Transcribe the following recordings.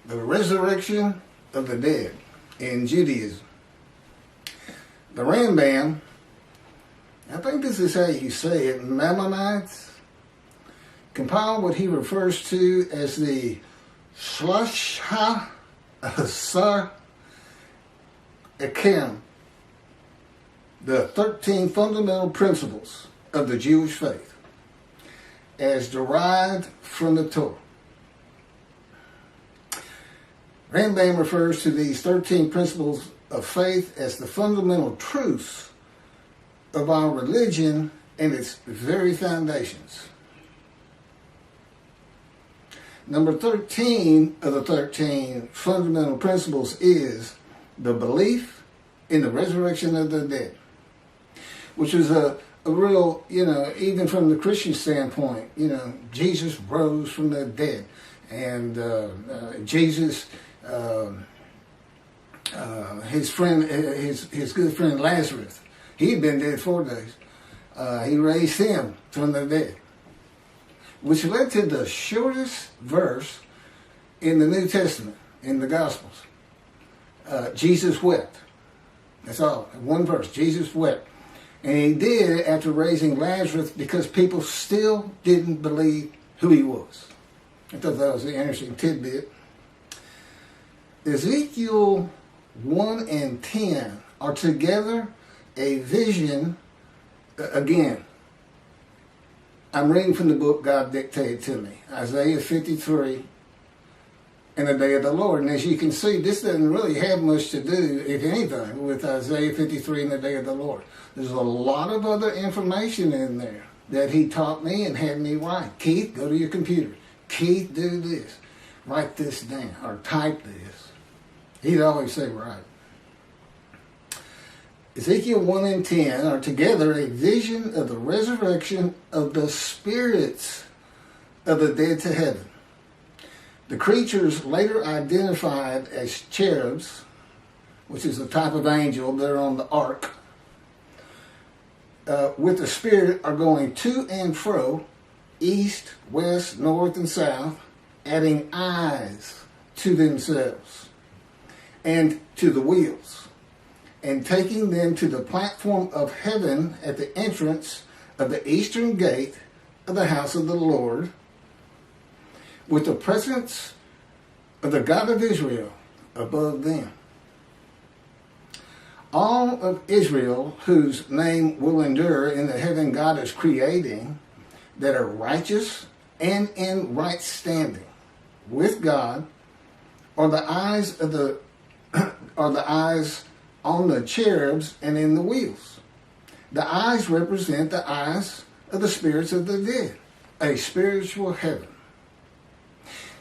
The resurrection of the dead in Judaism. The Rambam, I think this is how you say it, Maimonides, compiled what he refers to as the Shloshah Asar Ikkarim, the 13 fundamental principles of the Jewish faith, as derived from the Torah. Rambam refers to these 13 principles of faith as the fundamental truths of our religion and its very foundations. Number 13 of the 13 fundamental principles is the belief in the resurrection of the dead, which is a real, even from the Christian standpoint, Jesus rose from the dead, and Jesus, his good friend Lazarus, he'd been dead 4 days. He raised him from the dead, which led to the shortest verse in the New Testament, in the Gospels. Jesus wept. That's all. One verse. Jesus wept. And he did after raising Lazarus because people still didn't believe who he was. I thought that was an interesting tidbit. Ezekiel 1 and 10 are together a vision. Again, I'm reading from the book God dictated to me. Isaiah 53 and the day of the Lord. And as you can see, this doesn't really have much to do, if anything, with Isaiah 53 and the day of the Lord. There's a lot of other information in there that he taught me and had me write. Keith, go to your computer. Keith, do this. Write this down or type this. He'd always say, right. Ezekiel 1 and 10 are together a vision of the resurrection of the spirits of the dead to heaven. The creatures later identified as cherubs, which is a type of angel, they're on the ark, with the spirit are going to and fro, east, west, north, and south, adding eyes to themselves and to the wheels, and taking them to the platform of heaven at the entrance of the eastern gate of the house of the Lord, with the presence of the God of Israel above them. All of Israel, whose name will endure in the heaven God is creating, that are righteous and in right standing with God, are the eyes of the eyes on the cherubs and in the wheels. The eyes represent the eyes of the spirits of the dead, a spiritual heaven.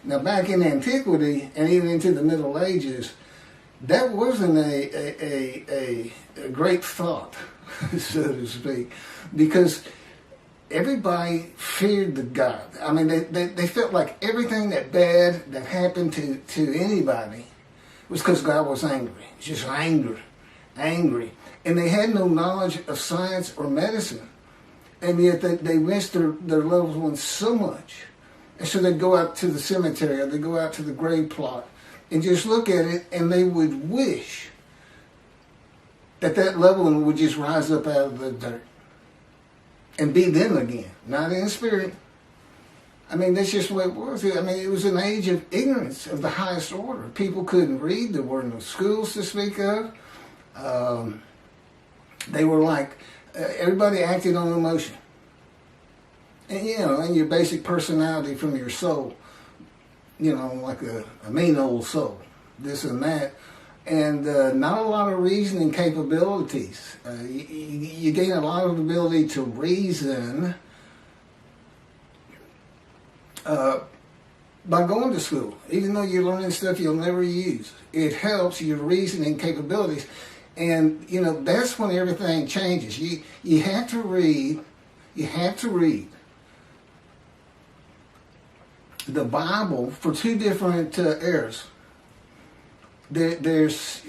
Now, back in antiquity and even into the Middle Ages, that wasn't a great thought, so to speak, because everybody feared the God. I mean, they felt like everything that bad that happened to anybody was because God was angry. Just angry. And they had no knowledge of science or medicine. And yet they missed their loved ones so much. And so they'd go out to the cemetery or they'd go out to the grave plot and just look at it, and they would wish that loved one would just rise up out of the dirt and be them again, not in spirit. I mean, that's just what it was. I mean, it was an age of ignorance of the highest order. People couldn't read. There were no schools to speak of. They were like, everybody acted on emotion. And, and your basic personality from your soul, like a mean old soul, this and that. And not a lot of reasoning capabilities. You gain a lot of ability to reason by going to school, even though you're learning stuff you'll never use. It helps your reasoning capabilities. And, that's when everything changes. You have to read the Bible for two different eras. There's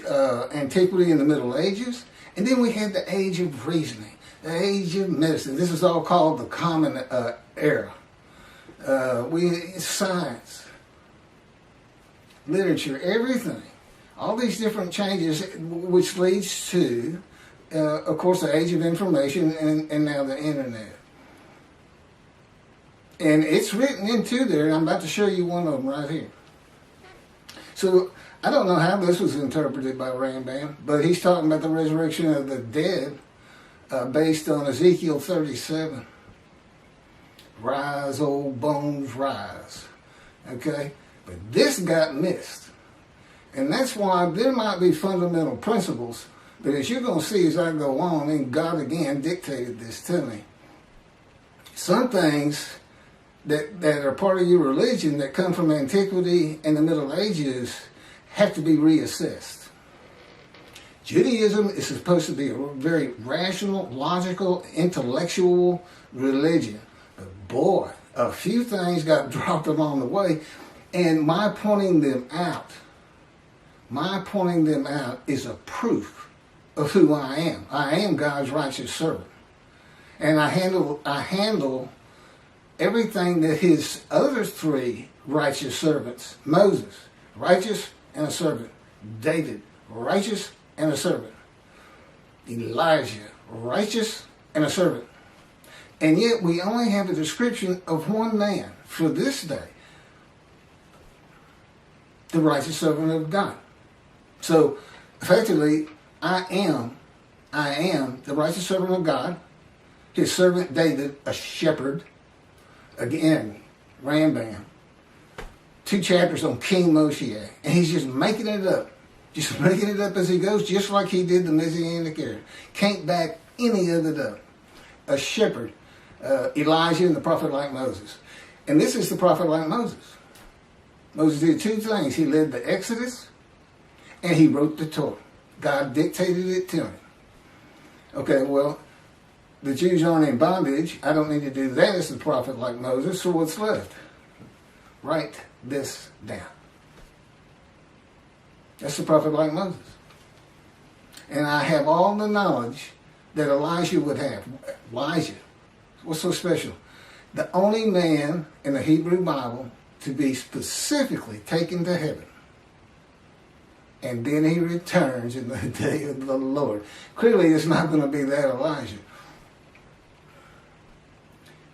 antiquity in the Middle Ages, and then we had the age of reasoning. The age of medicine. This is all called the common era. Science, literature, everything. All these different changes, which leads to, of course, the age of information and now the internet. And it's written into there, and I'm about to show you one of them right here. So, I don't know how this was interpreted by Rambam, but he's talking about the resurrection of the dead based on Ezekiel 37. Rise, old bones, rise. Okay? But this got missed. And that's why there might be fundamental principles, but as you're going to see as I go on, and God again dictated this to me, some things that are part of your religion that come from antiquity and the Middle Ages have to be reassessed. Judaism is supposed to be a very rational, logical, intellectual religion. But boy, a few things got dropped along the way, and my pointing them out is a proof of who I am. I am God's righteous servant. And I handle everything that his other three righteous servants, Moses, righteous and a servant. David, righteous and a servant. Elijah, righteous and a servant. And yet we only have a description of one man for this day. The righteous servant of God. So, effectively, I am the righteous servant of God. His servant David, a shepherd. Again, Rambam. 2 chapters on King Moshe. And he's just making it up. Just making it up as he goes, just like he did the Messianic era. Can't back any of it up. A shepherd. Elijah and the prophet like Moses. And this is the prophet like Moses. Moses did 2 things. He led the Exodus and he wrote the Torah. God dictated it to him. Okay, well, the Jews aren't in bondage. I don't need to do that as the prophet like Moses. So what's left? Write this down. That's the prophet like Moses. And I have all the knowledge that Elijah would have. Elijah. What's so special? The only man in the Hebrew Bible to be specifically taken to heaven. And then he returns in the day of the Lord. Clearly, it's not going to be that Elijah.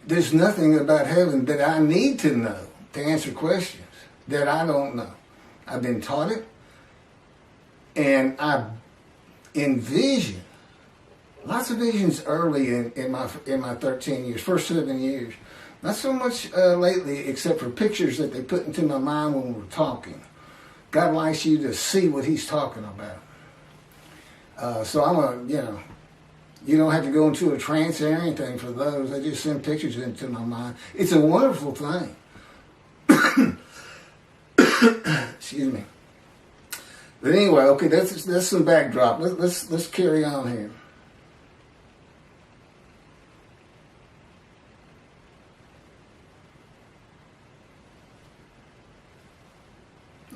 There's nothing about heaven that I need to know to answer questions that I don't know. I've been taught it, and I envision lots of visions early in my 13 years, first 7 years. Not so much lately, except for pictures that they put into my mind when we're talking. God likes you to see what he's talking about. So you don't have to go into a trance or anything for those. I just send pictures into my mind. It's a wonderful thing. Excuse me. But anyway, okay, that's some backdrop. Let's carry on here.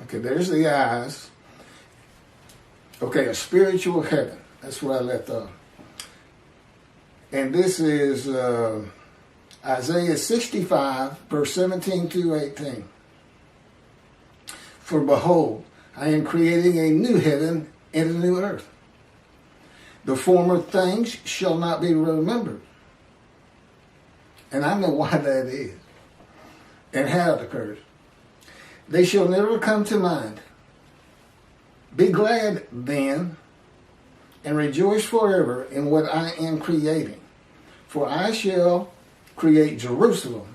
Okay, there's the eyes. Okay, a spiritual heaven. That's where I left off. And this is Isaiah 65, verse 17 through 18. For behold, I am creating a new heaven and a new earth. The former things shall not be remembered. And I know why that is and how it occurs. They shall never come to mind. Be glad then and rejoice forever in what I am creating. For I shall create Jerusalem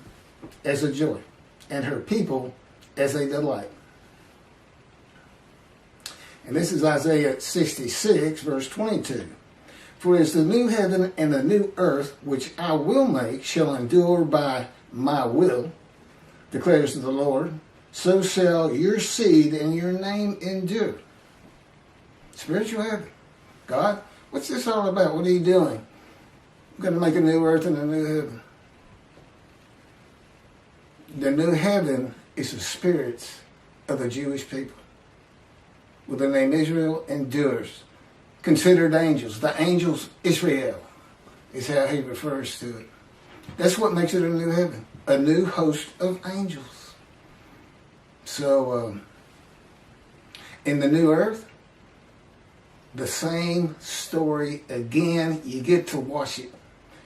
as a joy and her people as a delight. And this is Isaiah 66, verse 22. For as the new heaven and the new earth, which I will make, shall endure by my will, declares the Lord, so shall your seed and your name endure. Spiritual heaven. God, what's this all about? What are you doing? I'm going to make a new earth and a new heaven. The new heaven is the spirits of the Jewish people. With the name Israel endures. Considered angels. The angels Israel. is how he refers to it. That's what makes it a new heaven, a new host of angels. So, in the new earth, the same story again. You get to watch it.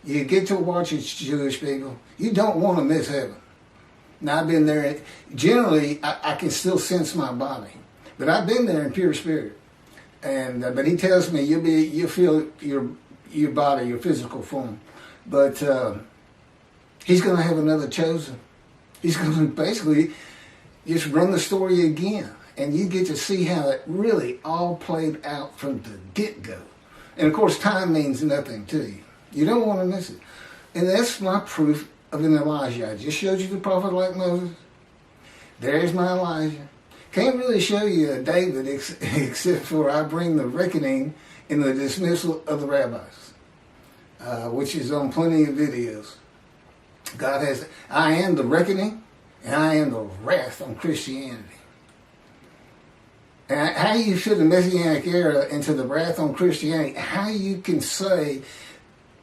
You get to watch it, Jewish people. You don't want to miss heaven. Now, I've been there. Generally, I can still sense my body. But I've been there in pure spirit. And but he tells me you'll feel your body, your physical form. But he's going to have another chosen. He's going to basically just run the story again. And you get to see how it really all played out from the get-go. And of course, time means nothing to you. You don't want to miss it. And that's my proof of an Elijah. I just showed you the prophet like Moses. There's my Elijah. Can't really show you a David except for I bring the reckoning in the dismissal of the rabbis, which is on plenty of videos. God has, I am the reckoning, and I am the wrath on Christianity. And how you fit the Messianic era into the wrath on Christianity, how you can say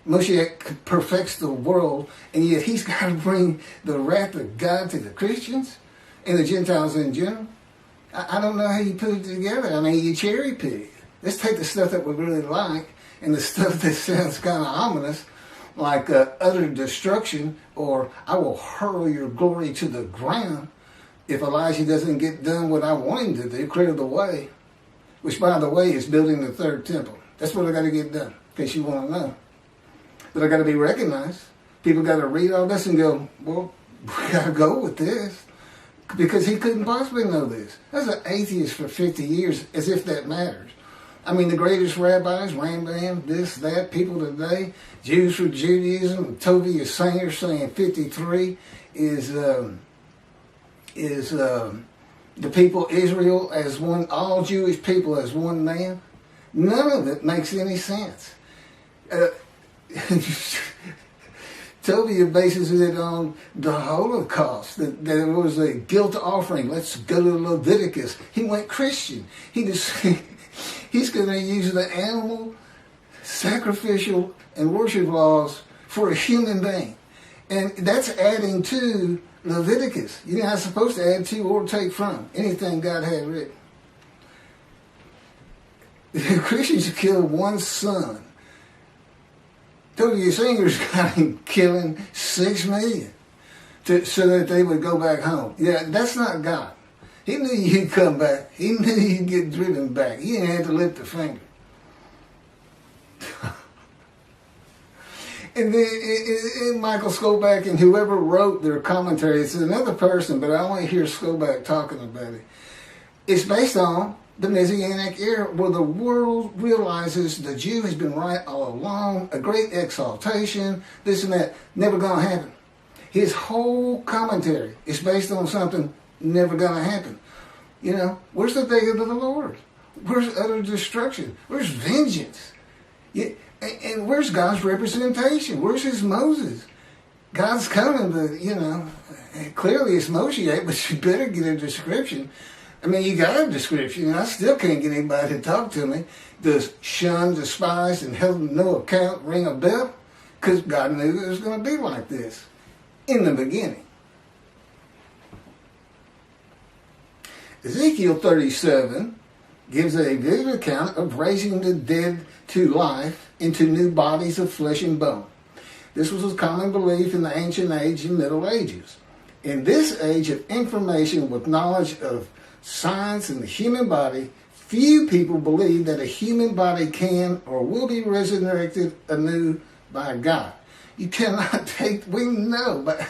Moshe perfects the world, and yet he's got to bring the wrath of God to the Christians and the Gentiles in general. I don't know how you put it together. I mean, you cherry pick. Let's take the stuff that we really like and the stuff that sounds kind of ominous, like utter destruction, or I will hurl your glory to the ground if Elijah doesn't get done what I want him to do, clear the way, which, by the way, is building the third temple. That's what I got to get done, in case you want to know. But I got to be recognized. People got to read all this and go, well, we got to go with this. Because he couldn't possibly know this. That's an atheist for 50 years, as if that matters. I mean, the greatest rabbis, Rambam, this, that, people today, Jews for Judaism, Tovia Sanger saying 53 is the people Israel as one, all Jewish people as one man. None of it makes any sense. Tovia bases it on the Holocaust, that there was a guilt offering. Let's go to Leviticus. He went Christian. He's going to use the animal, sacrificial, and worship laws for a human being. And that's adding to Leviticus. You're not supposed to add to or take from anything God had written. The Christians killed one son. Tovia Singer's got him killing 6 million so that they would go back home. Yeah, that's not God. He knew you'd come back. He knew you'd get driven back. He didn't have to lift a finger. And then Michael Skoback and whoever wrote their commentary, it's another person, but I only hear Skoback talking about it. It's based on the Messianic era, where the world realizes the Jew has been right all along, a great exaltation, this and that, never gonna happen. His whole commentary is based on something never gonna happen. You know, where's the day of the Lord? Where's utter destruction? Where's vengeance? And where's God's representation? Where's his Moses? God's coming, but, you know, clearly it's Moshe, but you better get a description. I mean, you got a description, and I still can't get anybody to talk to me. Does shun, despise, and held no account ring a bell? Because God knew it was going to be like this in the beginning. Ezekiel 37 gives a vivid account of raising the dead to life into new bodies of flesh and bone. This was a common belief in the ancient age and Middle Ages. In this age of information with knowledge of science and the human body, few people believe that a human body can or will be resurrected anew by God. You cannot take, we know, but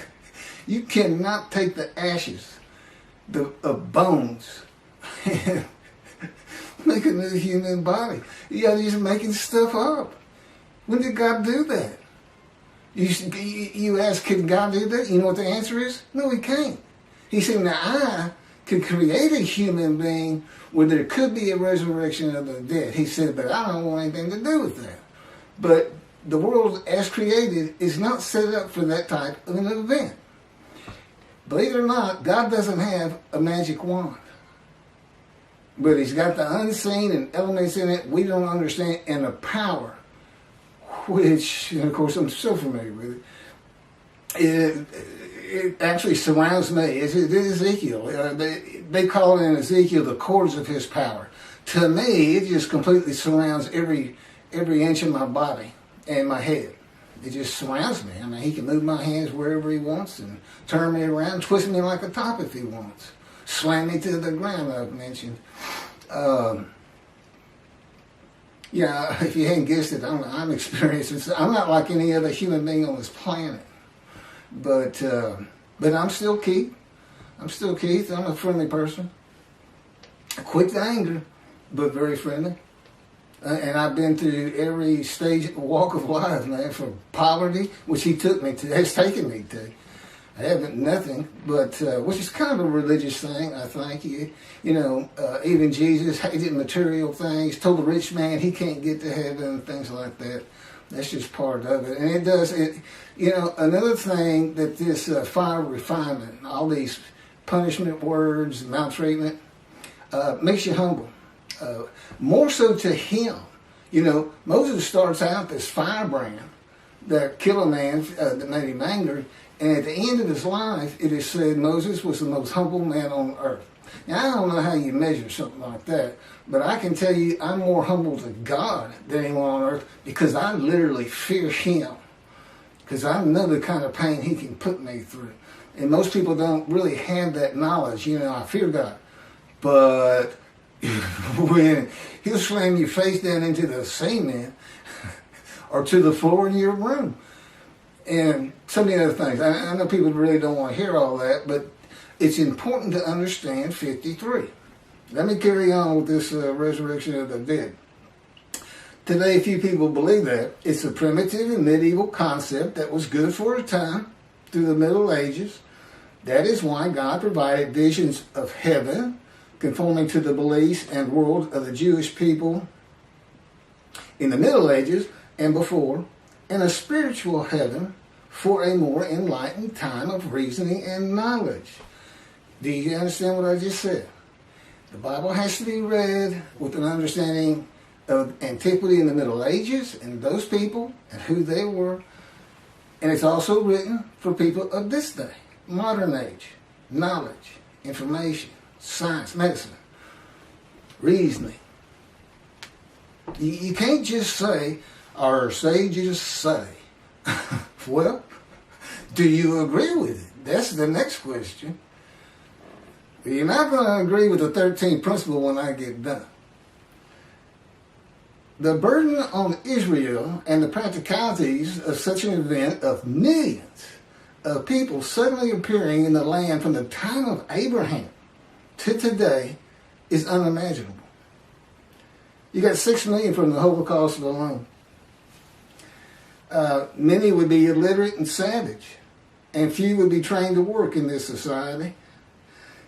you cannot take the ashes of bones and make a new human body. You're just making stuff up. When did God do that? You ask, can God do that? You know what the answer is? No, he can't. He said, now I could create a human being where there could be a resurrection of the dead. He said, but I don't want anything to do with that. But the world as created is not set up for that type of an event. Believe it or not, God doesn't have a magic wand. But he's got the unseen and elements in it we don't understand, and the power which, and of course, I'm so familiar with it. It actually surrounds me. It's Ezekiel. They call it in Ezekiel the cords of his power. To me, it just completely surrounds every inch of my body and my head. It just surrounds me. I mean, he can move my hands wherever he wants and turn me around, twist me like a top if he wants, slam me to the ground, I've mentioned. Yeah, if you hadn't guessed it, I'm experiencing. I'm not like any other human being on this planet. But I'm still Keith. I'm still Keith. I'm a friendly person. Quick to anger, but very friendly. And I've been through every stage, walk of life, man, from poverty, which he took me to, has taken me to. I haven't nothing, but which is kind of a religious thing, I think. Even Jesus hated material things, told the rich man he can't get to heaven, things like that. That's just part of it. And it does, another thing that this fire refinement, all these punishment words, maltreatment, makes you humble. More so to him. Moses starts out this firebrand that killed a man that made him angry. And at the end of his life, it is said Moses was the most humble man on earth. Now, I don't know how you measure something like that, but I can tell you I'm more humble to God than anyone on earth because I literally fear him. Because I know the kind of pain he can put me through. And most people don't really have that knowledge. I fear God. But when he'll slam your face down into the cement or to the floor in your room. And so many other things. I know people really don't want to hear all that, but it's important to understand 53. Let me carry on with this resurrection of the dead. Today, few people believe that. It's a primitive and medieval concept that was good for a time through the Middle Ages. That is why God provided visions of heaven, conforming to the beliefs and world of the Jewish people in the Middle Ages and before, and a spiritual heaven for a more enlightened time of reasoning and knowledge. Do you understand what I just said? The Bible has to be read with an understanding of antiquity in the Middle Ages and those people and who they were. And it's also written for people of this day, modern age, knowledge, information, science, medicine, reasoning. You can't just say, our sages say. Well, do you agree with it? That's the next question. You're not going to agree with the 13th principle when I get done. The burden on Israel and the practicalities of such an event of millions of people suddenly appearing in the land from the time of Abraham to today is unimaginable. You got 6 million from the Holocaust alone. Many would be illiterate and savage, and few would be trained to work in this society.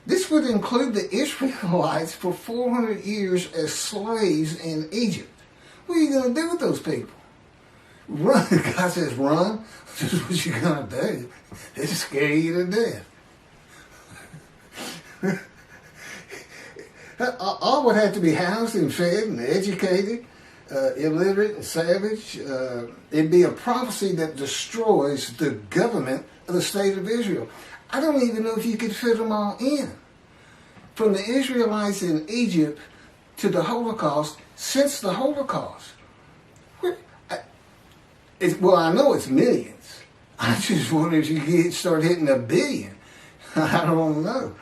This would include the Israelites for 400 years as slaves in Egypt. What are you going to do with those people? Run. God says run. This is what you're going to do. It'll scare you to death. All would have to be housed and fed and educated, illiterate and savage. It'd be a prophecy that destroys the government of the state of Israel. I don't even know if you could fit them all in. From the Israelites in Egypt to the Holocaust, since the Holocaust. I know it's millions. I just wonder if you could start hitting 1 billion. I don't know.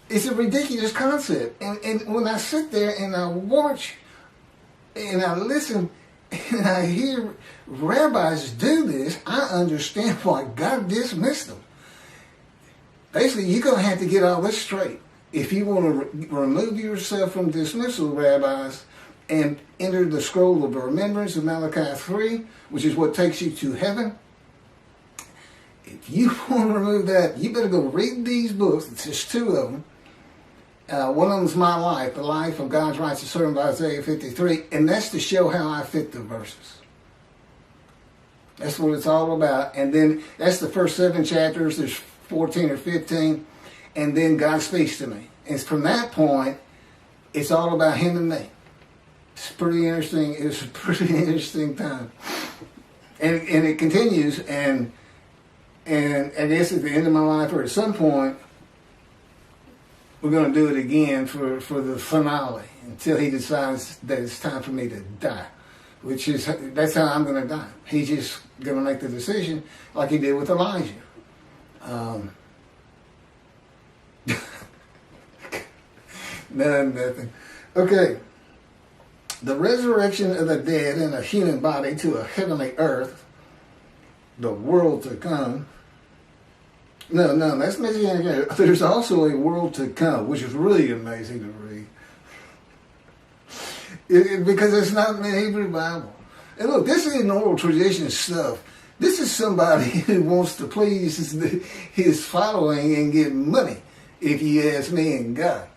It's a ridiculous concept. And when I sit there and I watch and I listen and I hear rabbis do this, I understand why God dismissed them. Basically, you're going to have to get all this straight. If you want to remove yourself from dismissal, rabbis, and enter the scroll of remembrance of Malachi 3, which is what takes you to heaven, if you want to remove that, you better go read these books. It's just 2 of them. One of them is my life, the life of God's righteous servant by Isaiah 53, and that's to show how I fit the verses. That's what it's all about. And then that's the first 7 chapters. There's 14 or 15, and then God speaks to me. And from that point, it's all about him and me. It's pretty interesting. It's a pretty interesting time. And it continues, and I guess at the end of my life or at some point, we're going to do it again for the finale until he decides that it's time for me to die, that's how I'm going to die. He's just going to make the decision like he did with Elijah. Nothing. Okay. The resurrection of the dead in a human body to a heavenly earth, the world to come. No, that's Messianic. There's also a world to come, which is really amazing to read. Because it's not in the Hebrew Bible. And look, this ain't oral tradition stuff. This is somebody who wants to please his following and get money, if you ask me and God.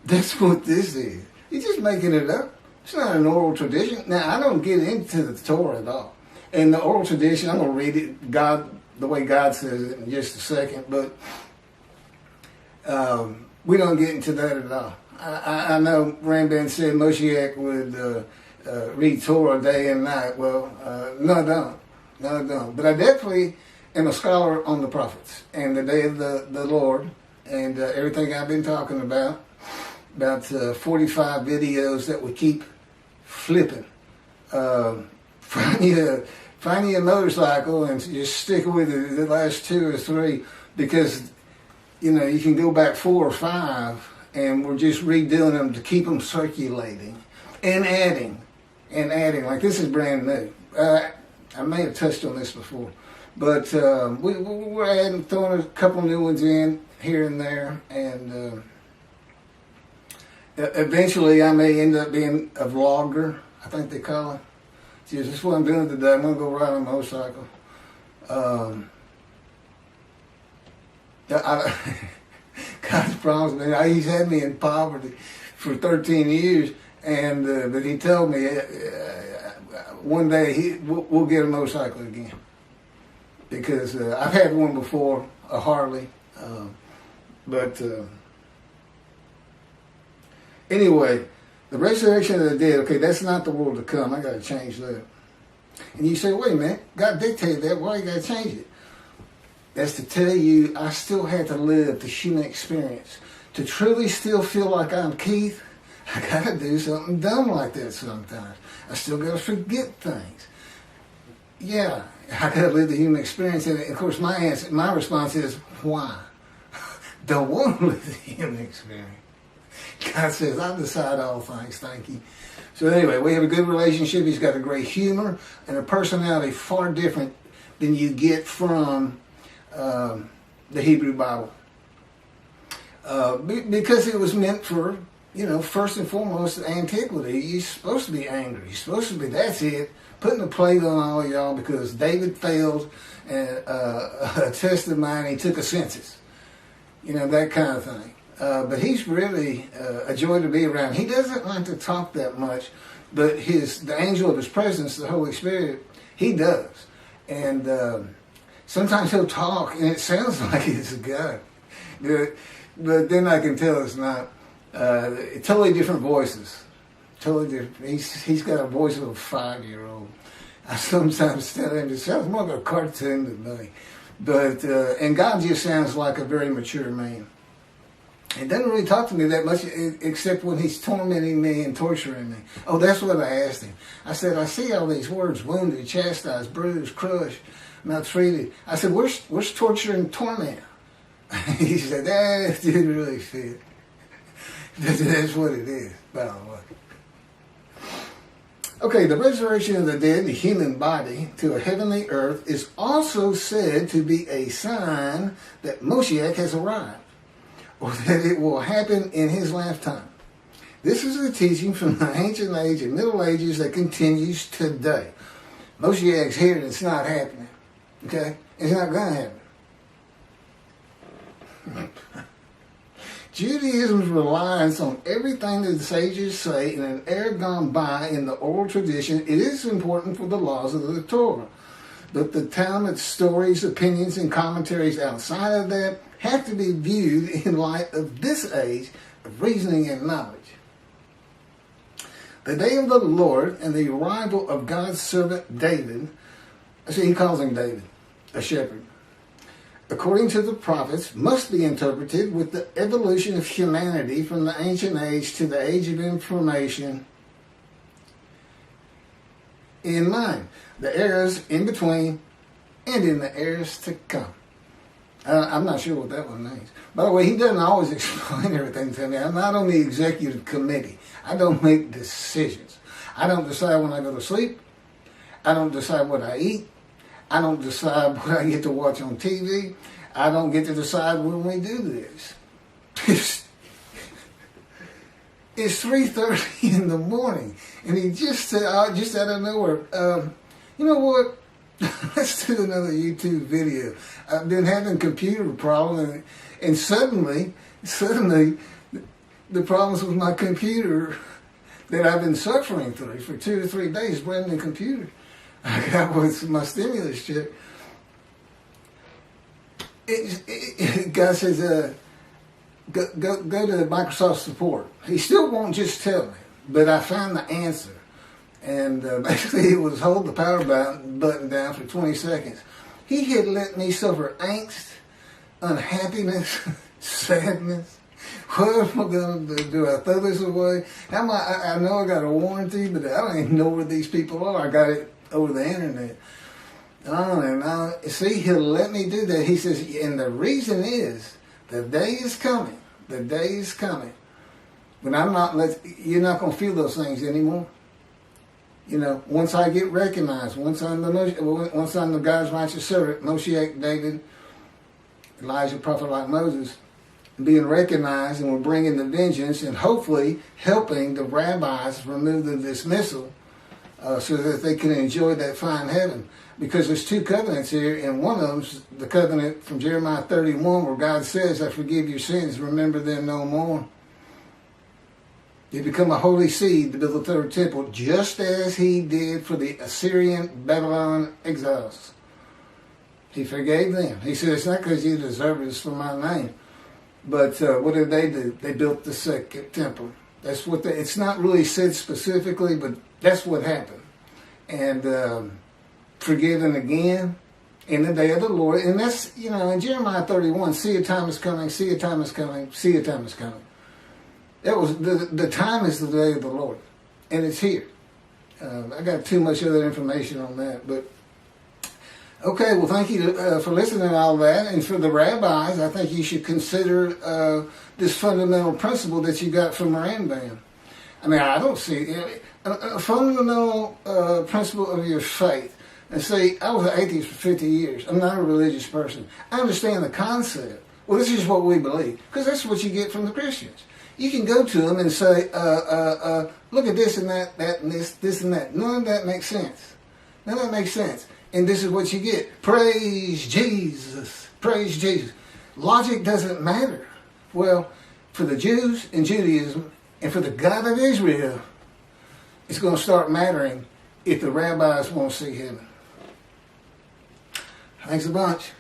That's what this is. He's just making it up. It's not an oral tradition. Now, I don't get into the Torah at all. And the oral tradition, I'm going to read it the way God says it in just a second, but we don't get into that at all. I know Rambam said Moshiach would read Torah day and night. Well, no, I don't. But I definitely am a scholar on the prophets and the day of the Lord and everything I've been talking about 45 videos that we keep flipping. Find you a motorcycle and just stick with it the last 2 or 3 because, you can go back 4 or 5 and we're just redoing them to keep them circulating and adding. Like this is brand new. I may have touched on this before, but we're throwing a couple new ones in here and there, and eventually I may end up being a vlogger, I think they call it. This is what I'm doing today. I'm going to go ride on a motorcycle. God's promised me. He's had me in poverty for 13 years, and but he told me one day we'll get a motorcycle again. Because I've had one before, a Harley. But anyway, the resurrection of the dead, okay, that's not the world to come. I got to change that. And you say, wait a minute, God dictated that. Why you got to change it? That's to tell you I still had to live the human experience. To truly still feel like I'm Keith, I got to do something dumb like that sometimes. I still got to forget things. Yeah, I got to live the human experience. And of course, my response is, why? Don't want to live the human experience. God says, I decide all things, thank you. So anyway, we have a good relationship. He's got a great humor and a personality far different than you get from the Hebrew Bible. Because it was meant for, first and foremost, antiquity. You're supposed to be angry. You're supposed to be, that's it, putting a plate on all of y'all because David failed a test of mine. He took a census. That kind of thing. But he's really a joy to be around. He doesn't like to talk that much, but the angel of his presence, the Holy Spirit, he does. And sometimes he'll talk, and it sounds like it's a guy. But then I can tell it's not. Totally different voices. Totally different. He's got a voice of a 5-year-old. I sometimes tell him it sounds more like a cartoon than me. But and God just sounds like a very mature man. He doesn't really talk to me that much except when he's tormenting me and torturing me. Oh, that's what I asked him. I said, I see all these words, wounded, chastised, bruised, crushed, maltreated. I said, where's torture and torment? He said, that didn't really fit. That's what it is, by the way. Okay, the resurrection of the dead in the human body to a heavenly earth is also said to be a sign that Moshiach has arrived, or that it will happen in his lifetime. This is a teaching from the ancient age and Middle Ages that continues today. Moshiach's here and it's not happening. Okay? It's not going to happen. Judaism's reliance on everything that the sages say in an era gone by in the oral tradition, it is important for the laws of the Torah. But the Talmud's stories, opinions, and commentaries outside of that have to be viewed in light of this age of reasoning and knowledge. The day of the Lord and the arrival of God's servant David See, he calls him David, a shepherd. According to the prophets, must be interpreted with the evolution of humanity from the ancient age to the age of information in mind. The eras in between and in the eras to come. I'm not sure what that one means. By the way, he doesn't always explain everything to me. I'm not on the executive committee. I don't make decisions. I don't decide when I go to sleep. I don't decide what I eat. I don't decide what I get to watch on TV. I don't get to decide when we do this. It's 3:30 in the morning, and he just said, just out of nowhere, you know what? Let's do another YouTube video. I've been having computer problems, and suddenly, the problems with my computer that I've been suffering through for 2 to 3 days, brand new computer I got with my stimulus check. God says, go to Microsoft support. He still won't just tell me, but I found the answer. And basically it was hold the power button down for 20 seconds. He had let me suffer angst, unhappiness, sadness. What am I going to do? Do I throw this away? I know I got a warranty, but I don't even know where these people are. I got it over the internet. On and on. See, he'll let me do that. He says, and the reason is, the day is coming. The day is coming. When you're not going to feel those things anymore. You know, once I get recognized, once I'm the God's righteous servant, Moshiach, David, Elijah, prophet like Moses, being recognized, and we're bringing the vengeance and hopefully helping the rabbis remove the dismissal so that they can enjoy that fine heaven. Because there's 2 covenants here, and one of them's the covenant from Jeremiah 31 where God says, I forgive your sins, remember them no more. You become a holy seed to build the 3rd temple, just as he did for the Assyrian Babylon exiles. He forgave them. He said, it's not because you deserve it, it's for my name. But what did they do? They built the 2nd temple. That's what it's not really said specifically, but that's what happened. And forgiven again in the day of the Lord. And that's, in Jeremiah 31, see a time is coming, see a time is coming, see a time is coming. That was the time is the day of the Lord, and it's here. I got too much other information on that, but okay. Well, thank you for listening to all that, and for the rabbis, I think you should consider this fundamental principle that you got from Rambam. I mean, I don't see a fundamental principle of your faith. And see, I was an atheist for 50 years. I'm not a religious person. I understand the concept. Well, this is what we believe, because that's what you get from the Christians. You can go to them and say, look at this and that and this and that. None of that makes sense. None of that makes sense. And this is what you get. Praise Jesus. Praise Jesus. Logic doesn't matter. Well, for the Jews in Judaism and for the God of Israel, it's going to start mattering if the rabbis won't see heaven. Thanks a bunch.